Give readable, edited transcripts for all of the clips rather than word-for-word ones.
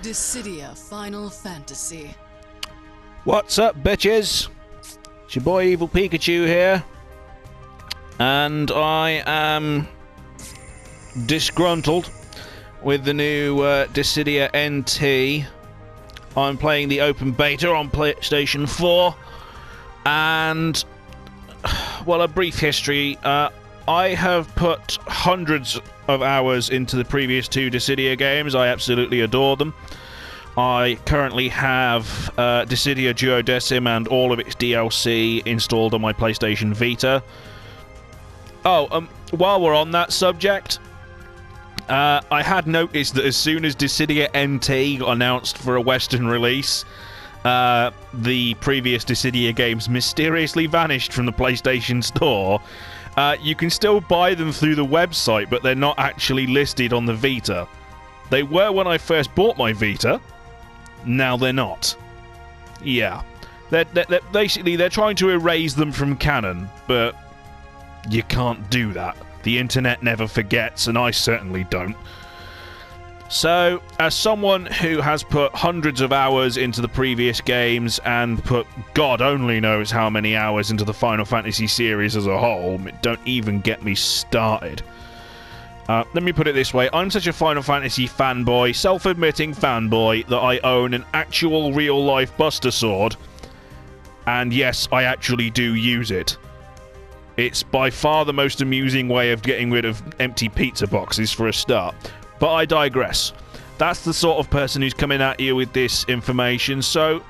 Dissidia Final Fantasy. What's up, bitches? It's your boy Evil Pikachu here. And I am disgruntled with the new Dissidia NT. I'm playing the open beta on PlayStation 4. And, well, a brief history. I have put hundreds of hours into the previous two Dissidia games. I absolutely adore them. I currently have Dissidia Duodecim and all of its DLC installed on my PlayStation Vita. Oh, while we're on that subject, I had noticed that as soon as Dissidia NT got announced for a Western release, the previous Dissidia games mysteriously vanished from the PlayStation Store. You can still buy them through the website, but they're not actually listed on the Vita. They were when I first bought my Vita. Now they're not. Yeah. They're basically, they're trying to erase them from canon, but you can't do that. The internet never forgets, and I certainly don't. So, as someone who has put hundreds of hours into the previous games and put God only knows how many hours into the Final Fantasy series as a whole, don't even get me started. Let me put it this way, I'm such a Final Fantasy fanboy, self-admitting fanboy, that I own an actual real-life Buster Sword, and yes, I actually do use it. It's by far the most amusing way of getting rid of empty pizza boxes for a start. But I digress. That's the sort of person who's coming at you with this information, so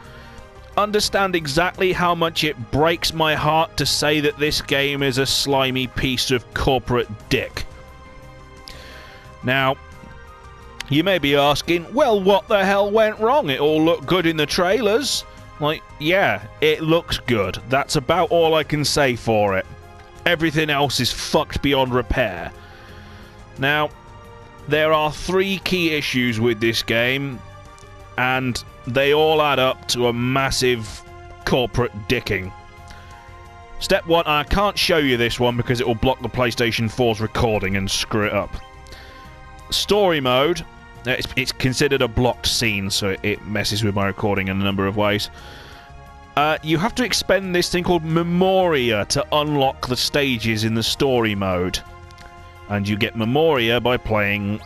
understand exactly how much it breaks my heart to say that this game is a slimy piece of corporate dick. Now, you may be asking, well, what the hell went wrong? It all looked good in the trailers. Like, yeah, it looks good. That's about all I can say for it. Everything else is fucked beyond repair. Now, there are three key issues with this game, and they all add up to a massive corporate dicking. Step one, and I can't show you this one because it will block the PlayStation 4's recording and screw it up. Story mode, it's considered a blocked scene, so it messes with my recording in a number of ways. You have to expend this thing called Memoria to unlock the stages in the story mode. And you get Memoria by playing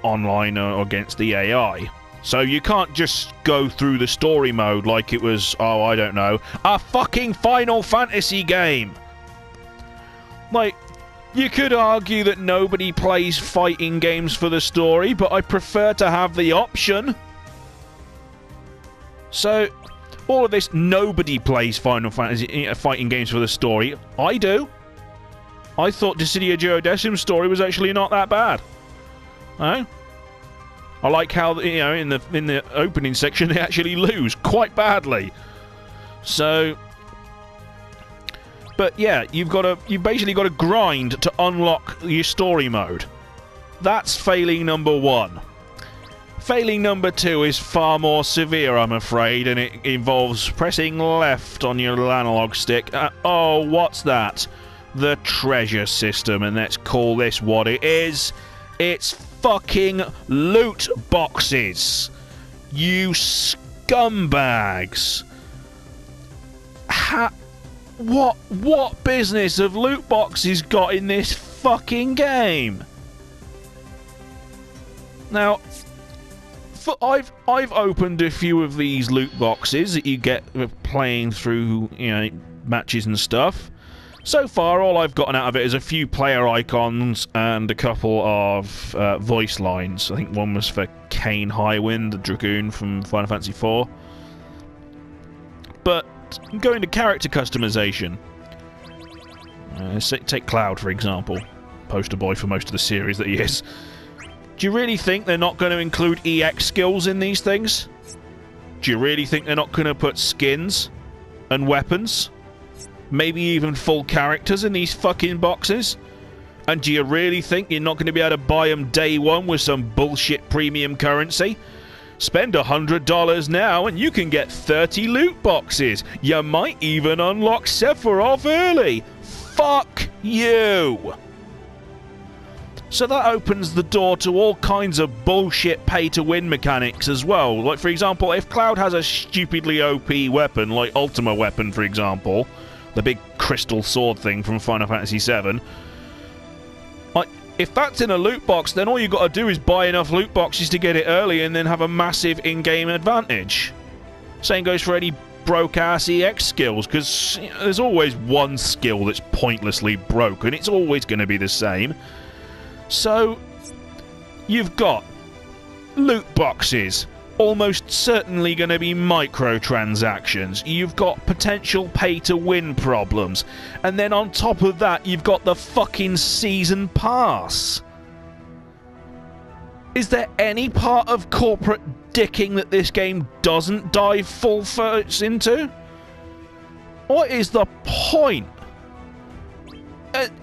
online or against the AI. So you can't just go through the story mode like it was, oh, I don't know, a fucking Final Fantasy game! Like, you could argue that nobody plays fighting games for the story, but I prefer to have the option. So, all of this, nobody plays Final Fantasy fighting games for the story. I do. I thought Dissidia Duodecim's story was actually not that bad. I like how, you know, in the opening section they actually lose quite badly. So, but yeah, you've basically got to grind to unlock your story mode. That's failing number one. Failing number two is far more severe, I'm afraid, and it involves pressing left on your little analog stick. Oh, what's that? The treasure system, and let's call this what it is. It's fucking loot boxes. You scumbags. What business have loot boxes got in this fucking game? Now, I've opened a few of these loot boxes that you get playing through, you know, matches and stuff. So far, all I've gotten out of it is a few player icons and a couple of voice lines. I think one was for Kane Highwind, the Dragoon from Final Fantasy IV. But going to character customization. Take Cloud, for example. Poster boy for most of the series that he is. Do you really think they're not going to include EX skills in these things? Do you really think they're not going to put skins and weapons? Maybe even full characters in these fucking boxes? And do you really think you're not going to be able to buy them day one with some bullshit premium currency? Spend $100 now and you can get 30 loot boxes. You might even unlock Sephiroth early. Fuck you! So that opens the door to all kinds of bullshit pay-to-win mechanics as well. Like, for example, if Cloud has a stupidly OP weapon, like Ultima Weapon, for example, the big crystal sword thing from Final Fantasy VII, like, if that's in a loot box, then all you've got to do is buy enough loot boxes to get it early and then have a massive in-game advantage. Same goes for any broke-ass EX skills, because there's always one skill that's pointlessly broken. It's always going to be the same. So, you've got loot boxes, almost certainly going to be microtransactions. You've got potential pay-to-win problems. And then on top of that, you've got the fucking season pass. Is there any part of corporate dicking that this game doesn't dive full force into? What is the point?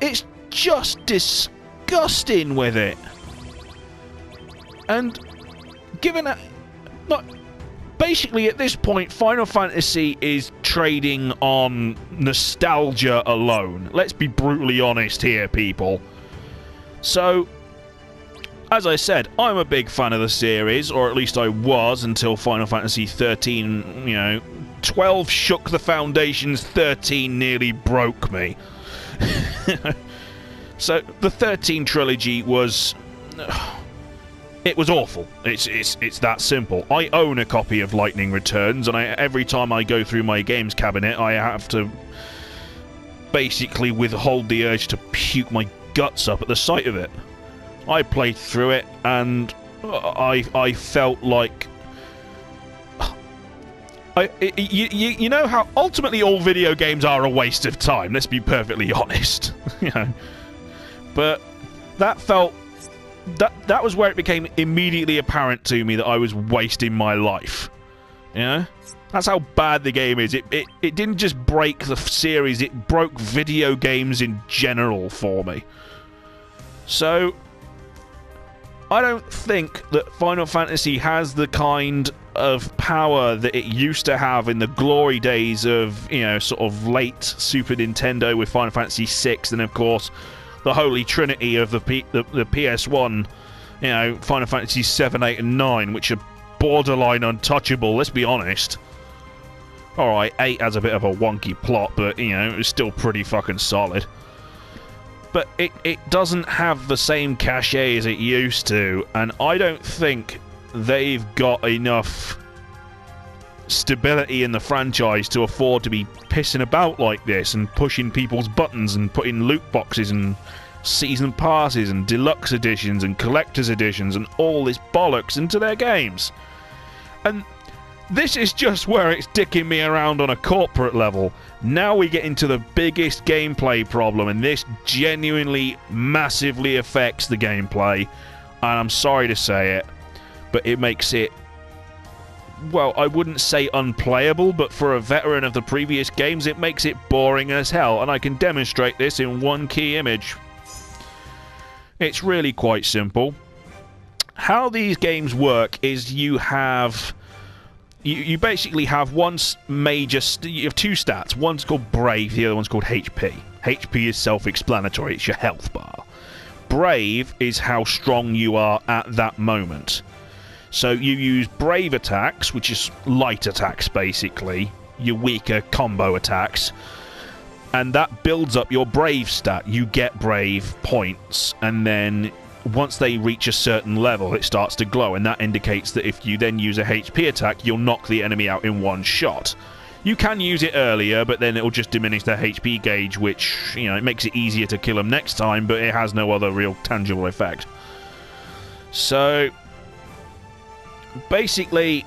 It's just disgusting with it. And given that, basically at this point, Final Fantasy is trading on nostalgia alone. Let's be brutally honest here, people. So, as I said, I'm a big fan of the series, or at least I was until Final Fantasy 13, you know, 12 shook the foundations, 13 nearly broke me. So, the 13 trilogy was... it was awful. It's that simple. I own a copy of Lightning Returns, and every time I go through my games cabinet, I have to basically withhold the urge to puke my guts up at the sight of it. I played through it, and I felt like... you know how ultimately all video games are a waste of time, let's be perfectly honest. You know? But that felt... That was where it became immediately apparent to me that I was wasting my life. You know? That's how bad the game is. It didn't just break the series, it broke video games in general for me. So... I don't think that Final Fantasy has the kind of power that it used to have in the glory days of, you know, sort of late Super Nintendo with Final Fantasy VI, and of course the holy trinity of the PS1, you know, Final Fantasy 7, 8, and 9, which are borderline untouchable, let's be honest. Alright, 8 has a bit of a wonky plot, but, you know, it's still pretty fucking solid. But it doesn't have the same cachet as it used to, and I don't think they've got enough stability in the franchise to afford to be pissing about like this and pushing people's buttons and putting loot boxes and season passes and deluxe editions and collector's editions and all this bollocks into their games. And this is just where it's dicking me around on a corporate level. Now we get into the biggest gameplay problem, and this genuinely massively affects the gameplay, and I'm sorry to say it, but it makes it, well, I wouldn't say unplayable, but for a veteran of the previous games, it makes it boring as hell, and I can demonstrate this in one key image. It's really quite simple. How these games work is you have... You basically have one major... you have two stats. One's called Brave, the other one's called HP. HP is self-explanatory. It's your health bar. Brave is how strong you are at that moment. So you use Brave attacks, which is light attacks, basically. Your weaker combo attacks. And that builds up your Brave stat. You get Brave points, and then... once they reach a certain level, it starts to glow, and that indicates that if you then use a HP attack, you'll knock the enemy out in one shot. You can use it earlier, but then it'll just diminish their HP gauge, which, you know, it makes it easier to kill them next time, but it has no other real tangible effect. So, basically,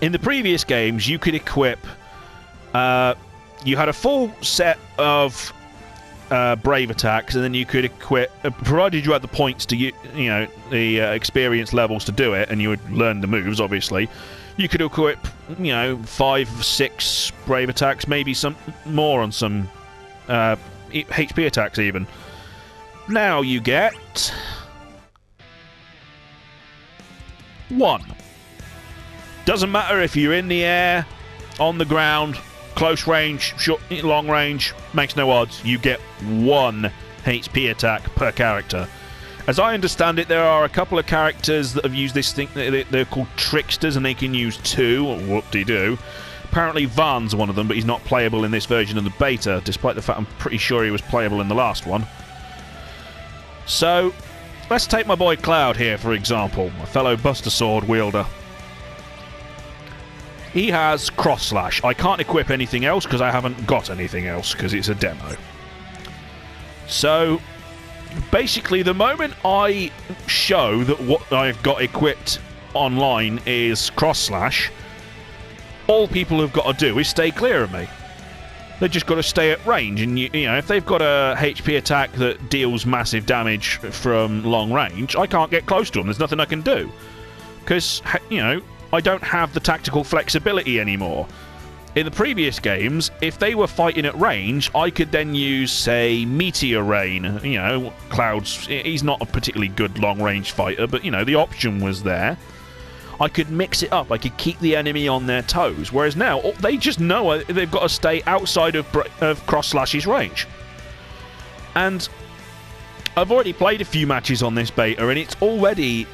in the previous games, you could equip... you had a full set of... Brave attacks, and then you could equip, provided you had the points to, you know, the experience levels to do it, and you would learn the moves, obviously, you could equip, you know, 5, 6 Brave attacks, maybe some more on some HP attacks even. Now you get 1. Doesn't matter if you're in the air, on the ground, close range, short, long range, makes no odds. You get 1 HP attack per character. As I understand it, there are a couple of characters that have used this thing. They're called tricksters, and they can use 2. Whoop-de-doo. Apparently Van's one of them, but he's not playable in this version of the beta, despite the fact I'm pretty sure he was playable in the last one. So, let's take my boy Cloud here, for example, my fellow Buster Sword wielder. He has Cross Slash. I can't equip anything else because I haven't got anything else because it's a demo. So, basically, the moment I show that what I've got equipped online is Cross Slash, all people have got to do is stay clear of me. They've just got to stay at range, and you know, if they've got a HP attack that deals massive damage from long range, I can't get close to them. There's nothing I can do because, you know, I don't have the tactical flexibility anymore. In the previous games, if they were fighting at range, I could then use, say, Meteor Rain. You know, Cloud's... he's not a particularly good long-range fighter, but, you know, the option was there. I could mix it up. I could keep the enemy on their toes. Whereas now, they just know they've got to stay outside of Cross Slash's range. And I've already played a few matches on this beta, and it's already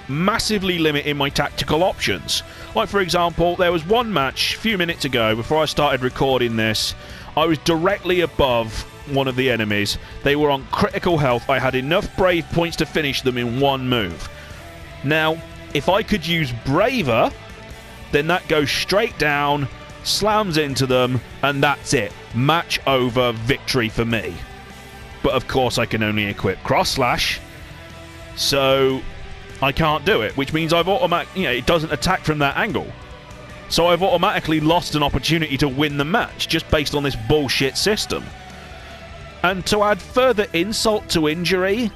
massively limiting my tactical options. Like, for example, there was one match a few minutes ago, before I started recording this, I was directly above one of the enemies. They were on critical health. I had enough Brave points to finish them in one move. Now, if I could use Braver, then that goes straight down, slams into them, and that's it. Match over, victory for me. But of course I can only equip Cross Slash, so I can't do it, which means I've automatically, you know, it doesn't attack from that angle. So I've automatically lost an opportunity to win the match just based on this bullshit system. And to add further insult to injury,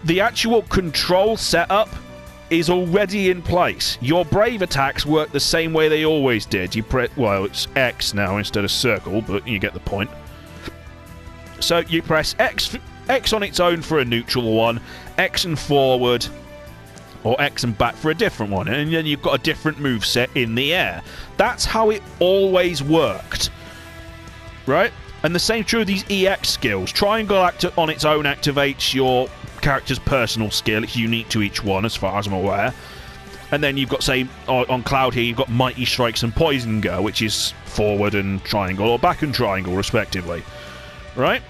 the actual control setup is already in place. Your Brave attacks work the same way they always did. You press, well, it's X now instead of circle, but you get the point. So you press X on its own for a neutral one, X and forward, or X and back for a different one, and then you've got a different moveset in the air. That's how it always worked, right? And the same true of these EX skills. Triangle on its own activates your character's personal skill. It's unique to each one, as far as I'm aware. And then you've got, say, on Cloud here, you've got Mighty Strikes and Poison Go, which is forward and triangle, or back and triangle, respectively. Right?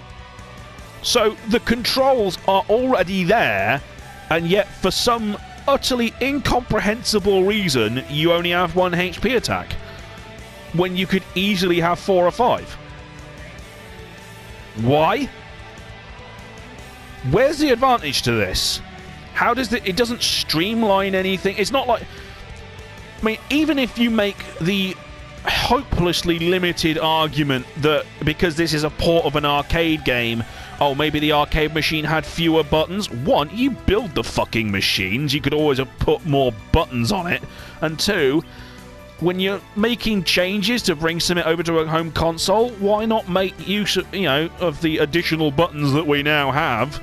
So the controls are already there, and yet for some utterly incomprehensible reason, you only have 1 HP attack, when you could easily have 4 or 5. Why? Where's the advantage to this? How does it doesn't streamline anything? It's not like... I mean, even if you make the hopelessly limited argument that because this is a port of an arcade game, oh, maybe the arcade machine had fewer buttons. One, you build the fucking machines. You could always have put more buttons on it. And two, when you're making changes to bring something over to a home console, why not make use of, you know, of the additional buttons that we now have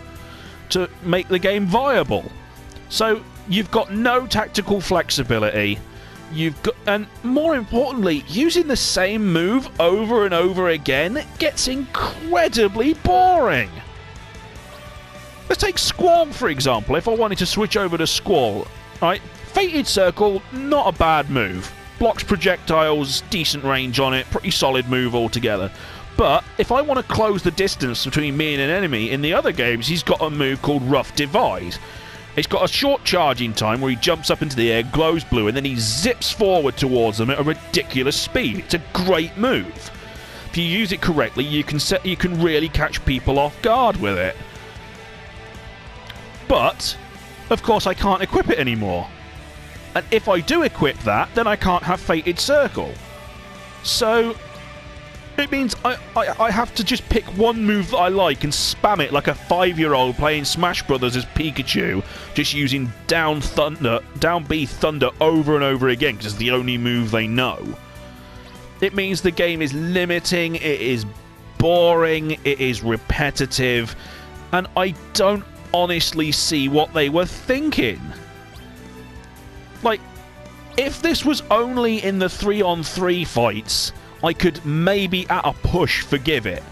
to make the game viable? So you've got no tactical flexibility. You've got, and more importantly, using the same move over and over again gets incredibly boring. Let's take Squall, for example. If I wanted to switch over to Squall, right? Fated Circle, not a bad move. Blocks projectiles, decent range on it, pretty solid move altogether. But if I want to close the distance between me and an enemy, in the other games he's got a move called Rough Divide. It's got a short charging time where he jumps up into the air, glows blue, and then he zips forward towards them at a ridiculous speed. It's a great move. If you use it correctly, you can really catch people off guard with it. But, of course, I can't equip it anymore. And if I do equip that, then I can't have Fated Circle. So it means I have to just pick one move that I like and spam it like a 5-year-old playing Smash Brothers as Pikachu, just using down B Thunder over and over again because it's the only move they know. It means the game is limiting, it is boring, it is repetitive, and I don't honestly see what they were thinking. Like, if this was only in the 3-on-3 fights, I could maybe at a push forgive it.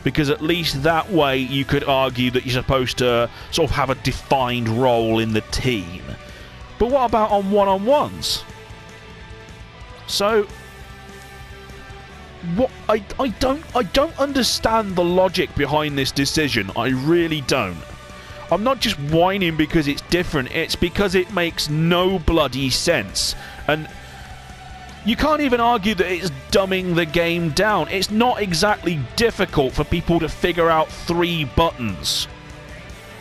because at least that way you could argue that you're supposed to sort of have a defined role in the team. But what about on one-on-ones? So what I don't understand the logic behind this decision. I really don't. I'm not just whining because it's different, it's because it makes no bloody sense. And you can't even argue that it's dumbing the game down. It's not exactly difficult for people to figure out 3 buttons.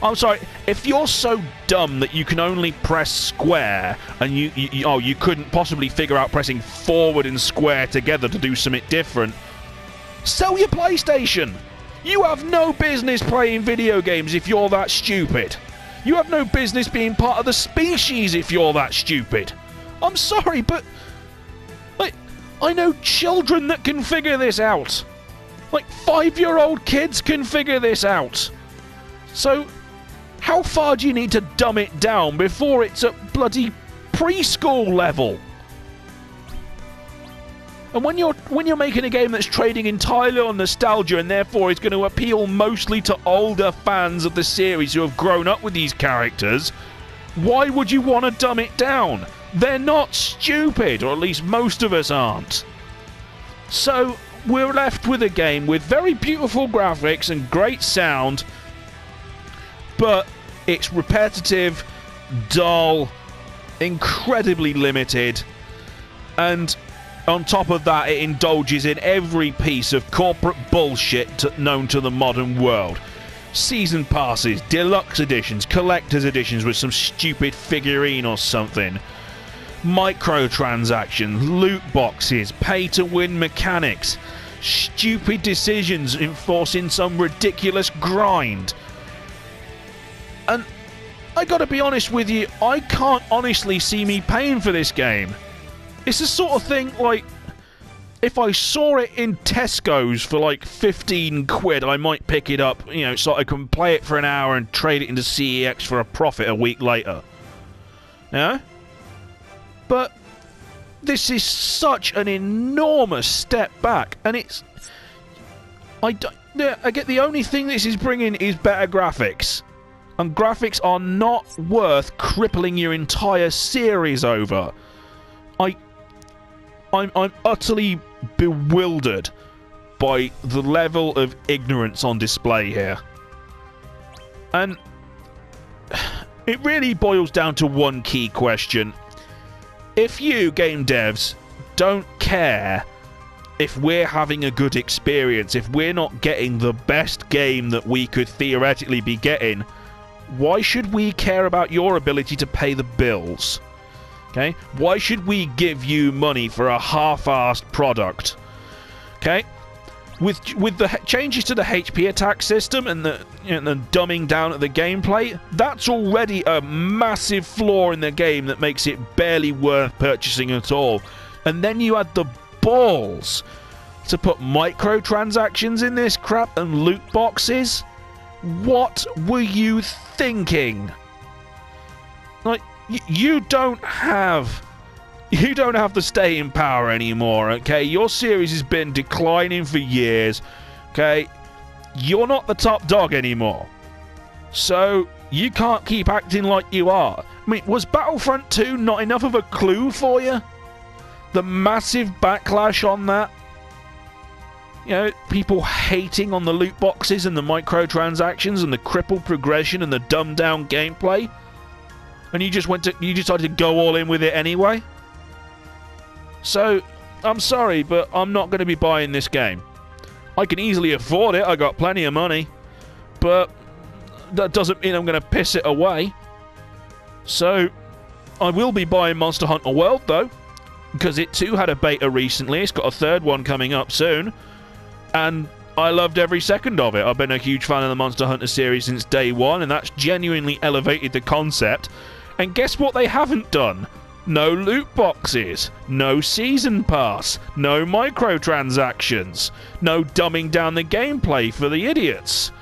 I'm sorry, if you're so dumb that you can only press square and you couldn't possibly figure out pressing forward and square together to do something different, sell your PlayStation! You have no business playing video games if you're that stupid. You have no business being part of the species if you're that stupid. I'm sorry, but I know children that can figure this out. Like 5-year-old kids can figure this out. So how far do you need to dumb it down before it's at bloody preschool level? And when you're making a game that's trading entirely on nostalgia and therefore is going to appeal mostly to older fans of the series who have grown up with these characters, why would you want to dumb it down? They're not stupid, or at least most of us aren't. So we're left with a game with very beautiful graphics and great sound, but it's repetitive, dull, incredibly limited, and on top of that, it indulges in every piece of corporate bullshit known to the modern world. Season passes, deluxe editions, collector's editions with some stupid figurine or something. Microtransactions, loot boxes, pay-to-win mechanics, stupid decisions enforcing some ridiculous grind. And I gotta be honest with you, I can't honestly see me paying for this game. It's the sort of thing, like, if I saw it in Tesco's for like 15 quid, I might pick it up, you know, so I can play it for an hour and trade it into CEX for a profit a week later. Yeah? But this is such an enormous step back, and it's... I get the only thing this is bringing is better graphics. And graphics are not worth crippling your entire series over. I'm utterly bewildered by the level of ignorance on display here. And it really boils down to one key question. If you, game devs, don't care if we're having a good experience, if we're not getting the best game that we could theoretically be getting, why should we care about your ability to pay the bills? Okay? Why should we give you money for a half-assed product? Okay? With the changes to the HP attack system and the dumbing down of the gameplay, that's already a massive flaw in the game that makes it barely worth purchasing at all. And then you had the balls to put microtransactions in this crap and loot boxes? What were you thinking? Like, you don't have the staying power anymore, okay? Your series has been declining for years, okay? You're not the top dog anymore. So, you can't keep acting like you are. I mean, was Battlefront 2 not enough of a clue for you? The massive backlash on that? You know, people hating on the loot boxes and the microtransactions and the crippled progression and the dumbed down gameplay? And you decided to go all in with it anyway? So, I'm sorry, but I'm not going to be buying this game. I can easily afford it, I got plenty of money. But that doesn't mean I'm going to piss it away. So, I will be buying Monster Hunter World, though. Because it too had a beta recently. It's got a third one coming up soon. And I loved every second of it. I've been a huge fan of the Monster Hunter series since day one, and that's genuinely elevated the concept. And guess what they haven't done? No loot boxes, no season pass, no microtransactions, no dumbing down the gameplay for the idiots.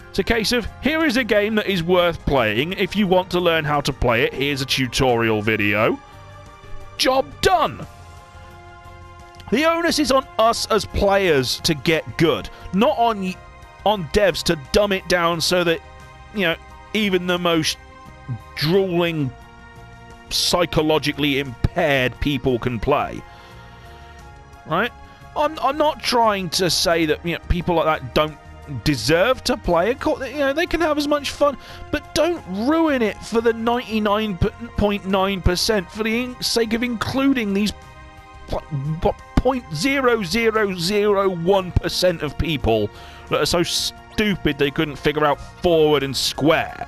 It's a case of, here is a game that is worth playing. If you want to learn how to play it, here's a tutorial video. Job done! The onus is on us as players to get good, not on on devs to dumb it down so that, you know, even the most drooling, psychologically impaired people can play. Right? I'm not trying to say that, you know, people like that don't deserve to play it. You know, they can have as much fun, but don't ruin it for the 99.9% for the sake of including these 0.0001% of people that are so stupid they couldn't figure out forward and square.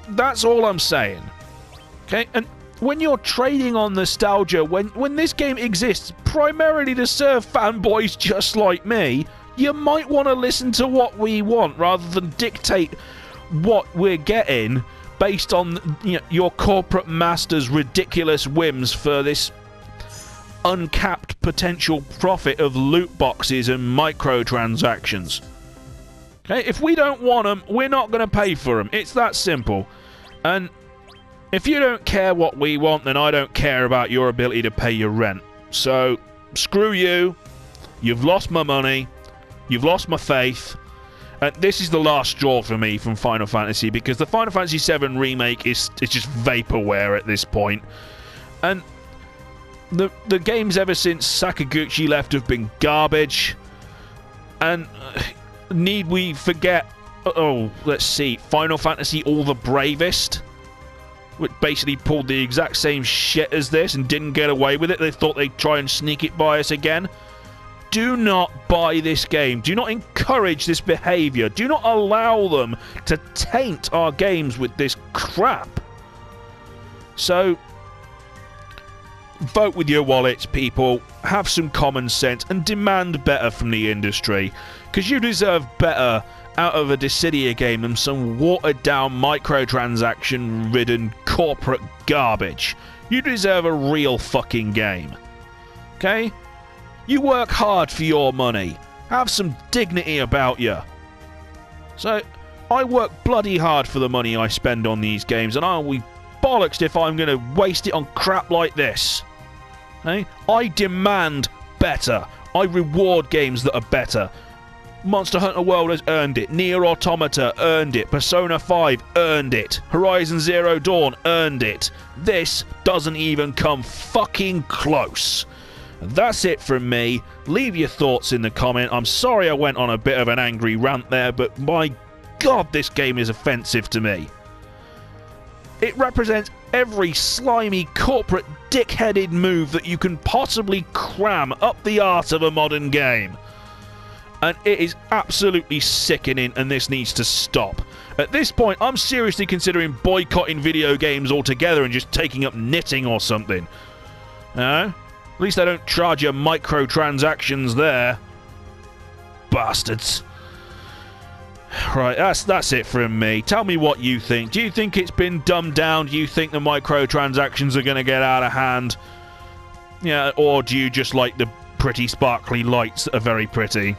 That's all I'm saying. Okay? And when you're trading on nostalgia, when this game exists primarily to serve fanboys just like me, you might want to listen to what we want rather than dictate what we're getting based on, you know, your corporate master's ridiculous whims for this uncapped potential profit of loot boxes and microtransactions. Okay, if we don't want them, we're not going to pay for them. It's that simple. And if you don't care what we want, then I don't care about your ability to pay your rent. So, screw you. You've lost my money. You've lost my faith. And this is the last straw for me from Final Fantasy, because the Final Fantasy VII Remake is just vaporware at this point. And the games ever since Sakaguchi left have been garbage. And need we forget... Oh, let's see. Final Fantasy All the Bravest, which basically pulled the exact same shit as this and didn't get away with it. They thought they'd try and sneak it by us again. Do not buy this game. Do not encourage this behaviour. Do not allow them to taint our games with this crap. So, vote with your wallets, people. Have some common sense and demand better from the industry. Because you deserve better out of a Dissidia game than some watered-down, microtransaction-ridden corporate garbage. You deserve a real fucking game. Okay? You work hard for your money. Have some dignity about you. So, I work bloody hard for the money I spend on these games, and I'll be bollocks if I'm going to waste it on crap like this. Okay? I demand better. I reward games that are better. Monster Hunter World has earned it. Nier Automata earned it. Persona 5 earned it. Horizon Zero Dawn earned it. This doesn't even come fucking close. That's it from me. Leave your thoughts in the comment. I'm sorry I went on a bit of an angry rant there, but my god, this game is offensive to me. It represents every slimy corporate dick-headed move that you can possibly cram up the arse of a modern game. And it is absolutely sickening, and this needs to stop. At this point, I'm seriously considering boycotting video games altogether and just taking up knitting or something. At least I don't charge you microtransactions there. Bastards. Right, that's it from me. Tell me what you think. Do you think it's been dumbed down? Do you think the microtransactions are going to get out of hand? Yeah, or do you just like the pretty sparkly lights that are very pretty?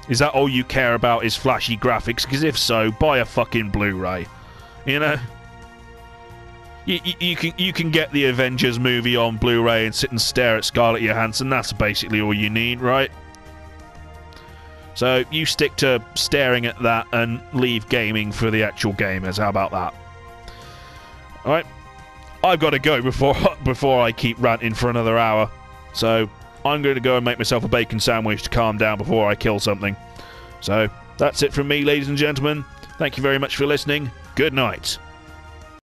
Is that all you care about is flashy graphics? Because if so, buy a fucking Blu-ray. You know? You can get the Avengers movie on Blu-ray and sit and stare at Scarlett Johansson. That's basically all you need, right? So you stick to staring at that and leave gaming for the actual gamers. How about that? Alright. I've got to go before I keep ranting for another hour. So I'm going to go and make myself a bacon sandwich to calm down before I kill something. So that's it from me, ladies and gentlemen. Thank you very much for listening. Good night.